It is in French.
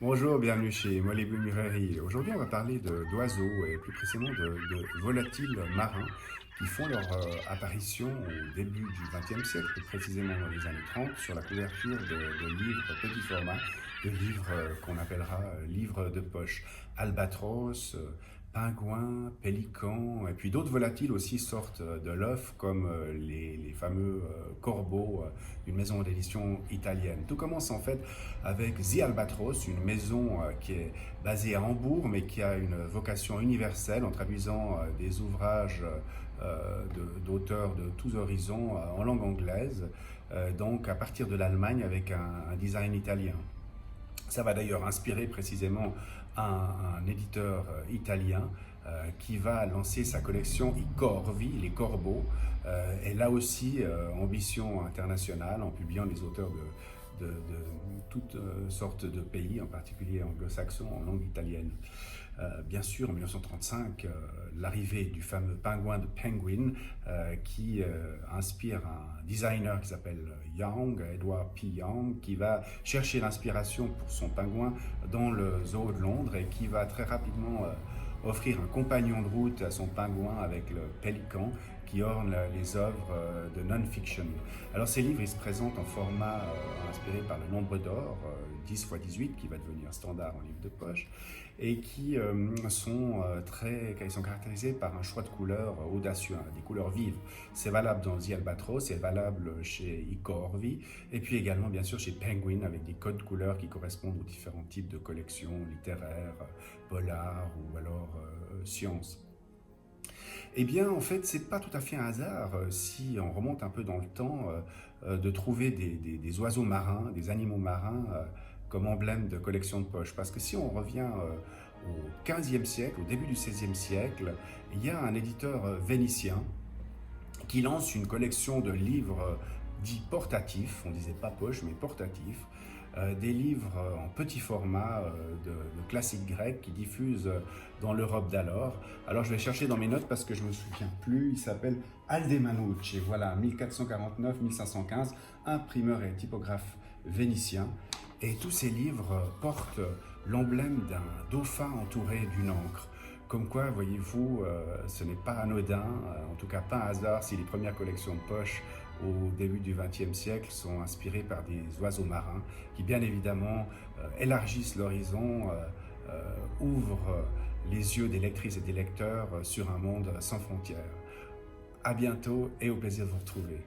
Bonjour, bienvenue chez Molibu Librairie. Aujourd'hui, on va parler d'oiseaux et plus précisément de volatiles marins qui font leur apparition au début du XXe siècle, plus précisément dans les années 30, sur la couverture de livres petit format, de livres qu'on appellera livres de poche. Albatros, pingouins, pélicans, et puis d'autres volatiles aussi sortent de l'œuf, comme les fameux corbeaux d'une maison d'édition italienne. Tout commence en fait avec The Albatros, une maison qui est basée à Hambourg, mais qui a une vocation universelle en traduisant des ouvrages d'auteurs de tous horizons en langue anglaise, donc à partir de l'Allemagne avec un design italien. Ça va d'ailleurs inspirer précisément un éditeur italien qui va lancer sa collection I Corvi, les corbeaux, et là aussi ambition internationale en publiant des auteurs de toutes sortes de pays, en particulier anglo-saxons en langue italienne. Bien sûr, en 1935, l'arrivée du fameux pingouin de Penguin qui inspire un designer qui s'appelle Young, Edward P. Young, qui va chercher l'inspiration pour son pingouin dans le zoo de Londres et qui va très rapidement offrir un compagnon de route à son pingouin avec le pélican qui orne les œuvres de non-fiction. Alors ces livres, ils se présentent en format inspiré par le nombre d'or, 10 x 18, qui va devenir standard en livre de poche, et qui sont caractérisés par un choix de couleurs audacieux, des couleurs vives. C'est valable dans The Albatros, c'est valable chez I Corvi, et puis également bien sûr chez Penguin, avec des codes couleurs qui correspondent aux différents types de collections littéraires, polar ou alors sciences. Eh bien, en fait, c'est pas tout à fait un hasard si on remonte un peu dans le temps de trouver des oiseaux marins, des animaux marins comme emblème de collection de poche. Parce que si on revient au XVe siècle, au début du XVIe siècle, il y a un éditeur vénitien qui lance une collection de livres dits portatifs, on disait pas poche, mais portatifs, des livres en petit format de classiques grecs qui diffusent dans l'Europe d'alors. Alors je vais chercher dans mes notes parce que je ne me souviens plus, il s'appelle Aldemanucci, voilà, 1449-1515, imprimeur et typographe vénitien. Et tous ces livres portent l'emblème d'un dauphin entouré d'une ancre. Comme quoi, voyez-vous, ce n'est pas anodin, en tout cas pas un hasard si les premières collections de poche au début du XXe siècle sont inspirées par des oiseaux marins qui bien évidemment élargissent l'horizon, ouvrent les yeux des lectrices et des lecteurs sur un monde sans frontières. À bientôt et au plaisir de vous retrouver.